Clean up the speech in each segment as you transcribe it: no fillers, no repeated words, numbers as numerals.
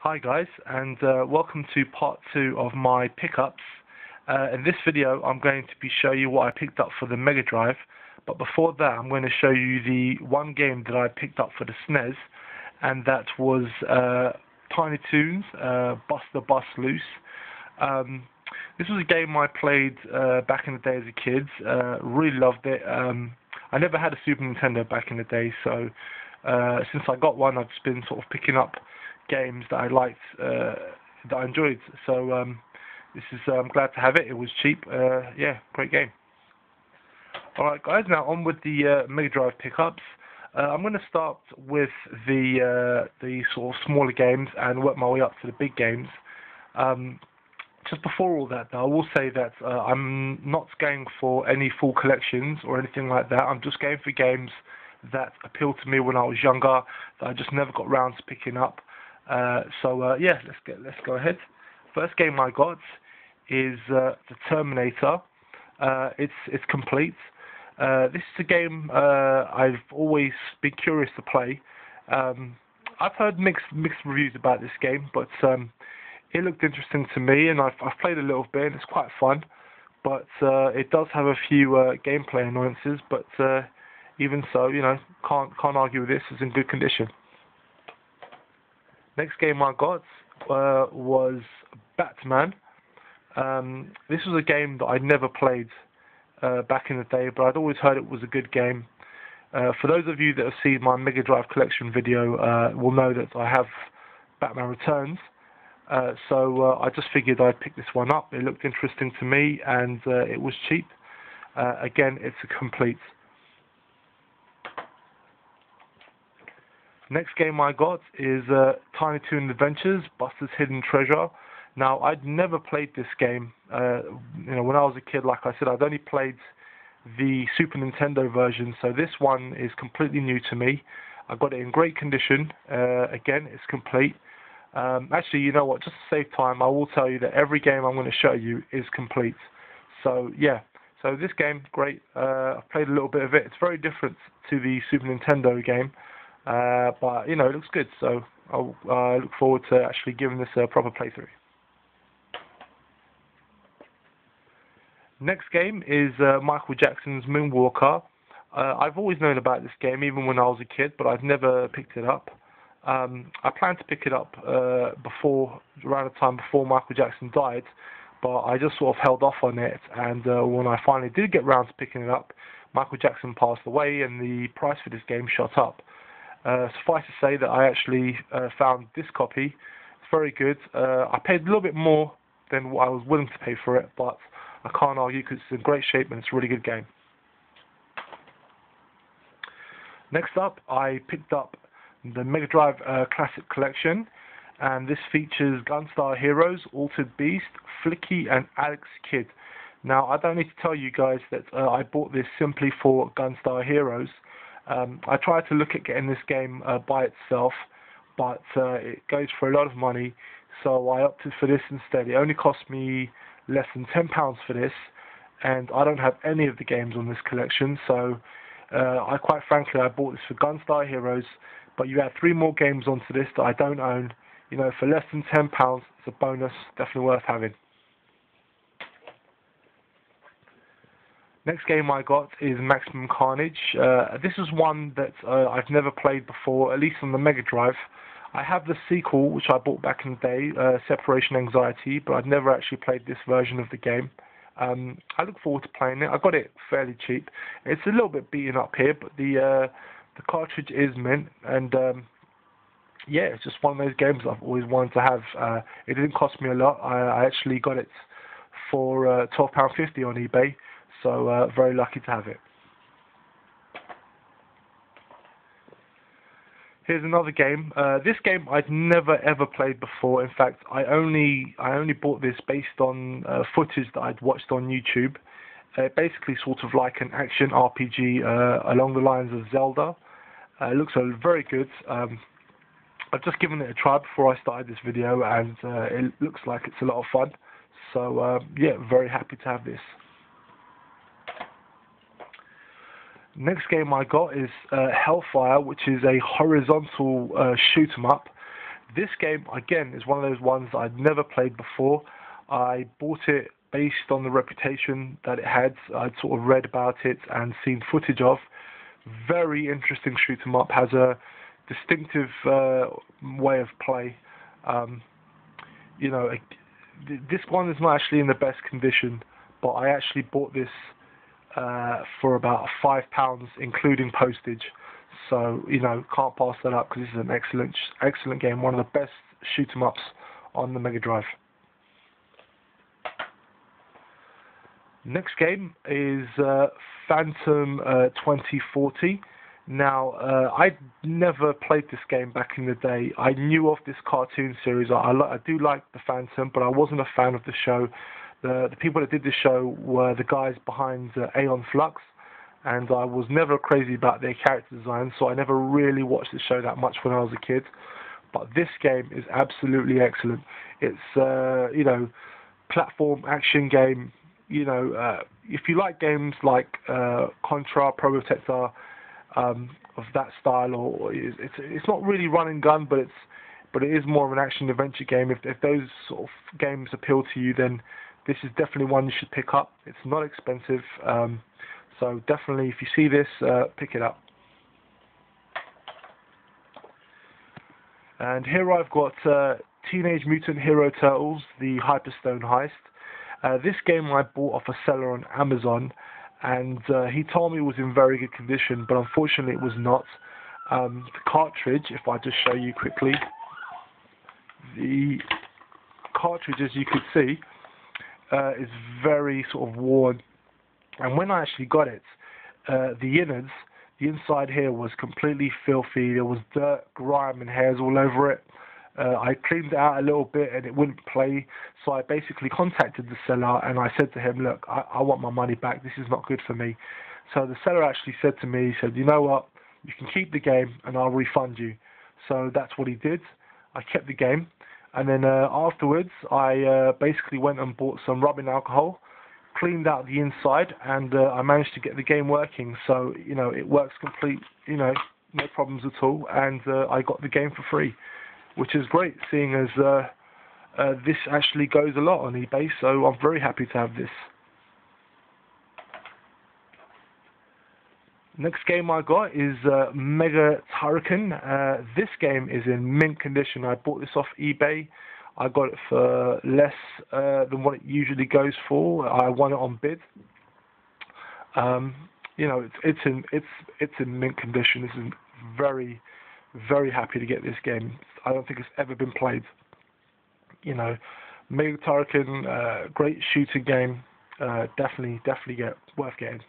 Hi guys, and welcome to part 2 of my pickups. In this video I'm going to be showing you what I picked up for the Megadrive, but before that I'm going to show you the one game that I picked up for the SNES, and that was Tiny Toons, Bust the Bus Loose. This was a game I played back in the day as a kid. Really loved it. I never had a Super Nintendo back in the day, so since I got one I've just been sort of picking up games that I liked, that I enjoyed. So this is I'm glad to have it. It was cheap. Yeah, great game. Alright guys, now on with the Mega Drive pickups. I'm going to start with the sort of smaller games and work my way up to the big games. Just before all that though, I will say that I'm not going for any full collections or anything like that. I'm just going for games that appealed to me when I was younger, that I just never got round to picking up. Yeah, let's go ahead. First game I got is the Terminator. It's complete. This is a game I've always been curious to play. I've heard mixed reviews about this game, but it looked interesting to me, and I've played a little bit, and it's quite fun. But it does have a few gameplay annoyances, but even so, you know, can't argue with this. It's in good condition. Next game I got was Batman. This was a game that I'd never played back in the day, but I'd always heard it was a good game. For those of you that have seen my Mega Drive collection video, will know that I have Batman Returns. So I just figured I'd pick this one up. It looked interesting to me, and it was cheap. Again, it's a complete. Next game I got is Tiny Toon Adventures, Buster's Hidden Treasure. Now, I'd never played this game. You know, when I was a kid, like I said, I'd only played the Super Nintendo version, so this one is completely new to me. I got it in great condition. Again, it's complete. Actually, you know what? Just to save time, I will tell you that every game I'm going to show you is complete. So yeah. So this game, great. I've played a little bit of it. It's very different to the Super Nintendo game. But you know, it looks good, so I look forward to actually giving this a proper playthrough. Next game is Michael Jackson's Moonwalker. I've always known about this game, even when I was a kid, but I've never picked it up. I planned to pick it up around the time before Michael Jackson died, but I just sort of held off on it, and when I finally did get round to picking it up, Michael Jackson passed away and the price for this game shot up. Suffice to say that I actually found this copy. It's very good. I paid a little bit more than what I was willing to pay for it, but I can't argue because it's in great shape and it's a really good game. Next up, I picked up the Mega Drive Classic Collection, and this features Gunstar Heroes, Altered Beast, Flicky, and Alex Kidd. Now, I don't need to tell you guys that I bought this simply for Gunstar Heroes. I tried to look at getting this game by itself, but it goes for a lot of money, so I opted for this instead. It only cost me less than £10 for this, and I don't have any of the games on this collection, so quite frankly I bought this for Gunstar Heroes, but you add 3 more games onto this that I don't own. You know, for less than £10, it's a bonus, definitely worth having. Next game I got is Maximum Carnage. This is one that I've never played before, at least on the Mega Drive. I have the sequel, which I bought back in the day, Separation Anxiety, but I've never actually played this version of the game. I look forward to playing it. I got it fairly cheap. It's a little bit beaten up here, but the cartridge is mint, and yeah, it's just one of those games I've always wanted to have. It didn't cost me a lot. I actually got it for £12.50 on eBay. So very lucky to have it. Here's another game. This game I'd never ever played before. In fact, I only bought this based on footage that I'd watched on YouTube. Basically, sort of like an action RPG along the lines of Zelda. It looks very good. I've just given it a try before I started this video, and it looks like it's a lot of fun. So yeah, very happy to have this. Next game I got is Hellfire, which is a horizontal shoot 'em up. This game, again, is one of those ones that I'd never played before. I bought it based on the reputation that it had. I'd sort of read about it and seen footage of. Very interesting shoot 'em up. Has a distinctive way of play. You know, this one is not actually in the best condition, but I actually bought this for about £5, including postage. So, you know, can't pass that up because this is an excellent game. One of the best shoot 'em ups on the Megadrive. Next game is Phantom 2040. Now, I'd never played this game back in the day. I knew of this cartoon series. I do like the Phantom, but I wasn't a fan of the show. The people that did the show were the guys behind Aeon Flux, and I was never crazy about their character design, so I never really watched the show that much when I was a kid. But this game is absolutely excellent. It's you know, platform action game. You know, if you like games like Contra, Pro Protector, of that style, or it's not really run and gun, but it is more of an action adventure game. If those sort of games appeal to you, then this is definitely one you should pick up. It's not expensive, so definitely if you see this, pick it up. And here I've got Teenage Mutant Hero Turtles, the Hyperstone Heist. This game I bought off a seller on Amazon, and he told me it was in very good condition, but unfortunately it was not. The cartridge, if I just show you quickly, the cartridge, as you could see, is very sort of worn, and when I actually got it, the innards, the inside here was completely filthy. There was dirt, grime and hairs all over it. I cleaned it out a little bit and it wouldn't play, so I basically contacted the seller and I said to him, look, I want my money back, this is not good for me. So the seller actually said to me, he said, you know what, you can keep the game and I'll refund you. So that's what he did. I kept the game, and then afterwards I basically went and bought some rubbing alcohol, cleaned out the inside, and I managed to get the game working. So, you know, it works complete, you know, no problems at all, and I got the game for free, which is great, seeing as this actually goes a lot on eBay, so I'm very happy to have this. Next game I got is Megadrive. This game is in mint condition. I bought this off eBay. I got it for less than what it usually goes for. I won it on bid. You know, it's in mint condition. This is very happy to get this game. I don't think it's ever been played. You know, Megadrive, great shooting game. Definitely worth getting.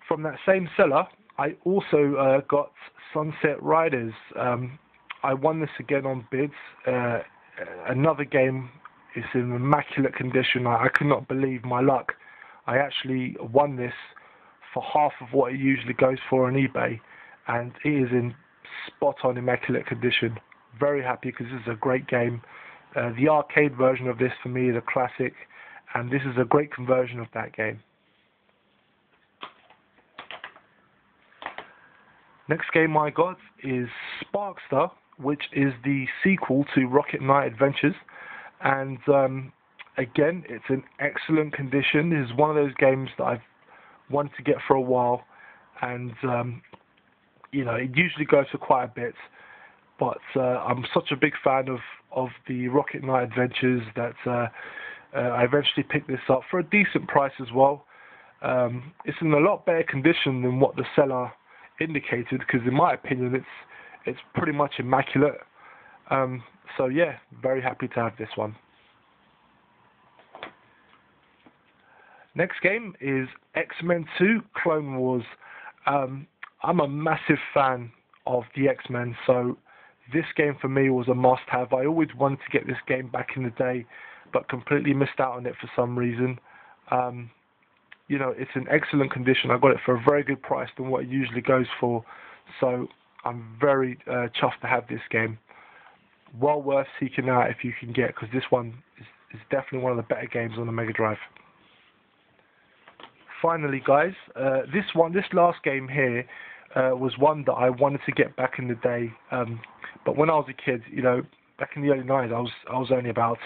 From that same seller, I also got Sunset Riders. I won this again on bids. Another game is in immaculate condition. I could not believe my luck. I actually won this for half of what it usually goes for on eBay, and it is in spot-on immaculate condition. Very happy because this is a great game. The arcade version of this for me is a classic, and this is a great conversion of that game. Next game I got is Sparkster, which is the sequel to Rocket Knight Adventures, and again, it's in excellent condition. This is one of those games that I've wanted to get for a while, and you know, it usually goes for quite a bit, but I'm such a big fan of the Rocket Knight Adventures that I eventually picked this up for a decent price as well. It's in a lot better condition than what the seller indicated, because in my opinion it's pretty much immaculate. So yeah, very happy to have this one. Next game is X-Men 2 Clone Wars. I'm a massive fan of the X-Men, so this game for me was a must-have. I always wanted to get this game back in the day, but completely missed out on it for some reason. You know, it's in excellent condition. I got it for a very good price than what it usually goes for, so I'm very chuffed to have this game. Well worth seeking out if you can get, because this one is definitely one of the better games on the Megadrive. Finally, guys, this last game here was one that I wanted to get back in the day. But when I was a kid, back in the early 90s, I was only about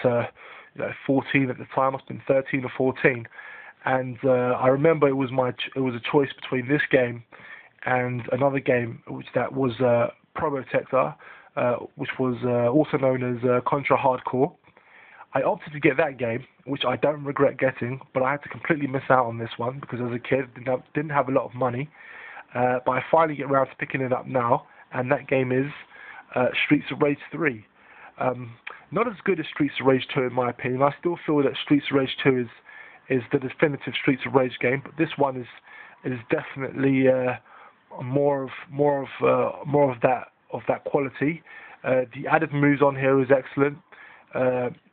14 at the time. I must have been 13 or 14, and I remember it was a choice between this game and another game was Probotector, which was also known as Contra Hardcore. I opted to get that game, which I don't regret getting, but I had to completely miss out on this one because as a kid didn't have a lot of money. But I finally get around to picking it up now, and that game is Streets of Rage 3. Not as good as Streets of Rage 2 in my opinion. I still feel that Streets of Rage 2 is the definitive Streets of Rage game, but this one is definitely more of that quality. The added moves on here is excellent.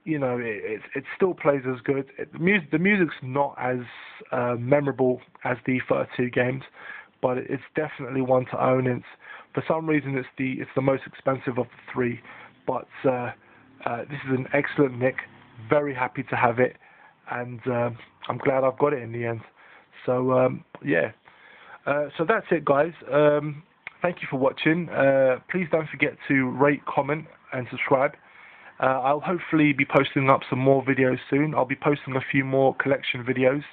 It still plays as good. The music's not as memorable as the first two games, but it's definitely one to own. For some reason it's the most expensive of the three, but this is an excellent nick. Very happy to have it, and I'm glad I've got it in the end. So yeah. So that's it, guys. Thank you for watching. Please don't forget to rate, comment, and subscribe. I'll hopefully be posting up some more videos soon. I'll be posting a few more collection videos,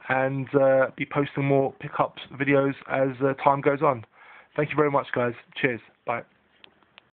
and be posting more pickups videos as time goes on. Thank you very much, guys. Cheers. Bye.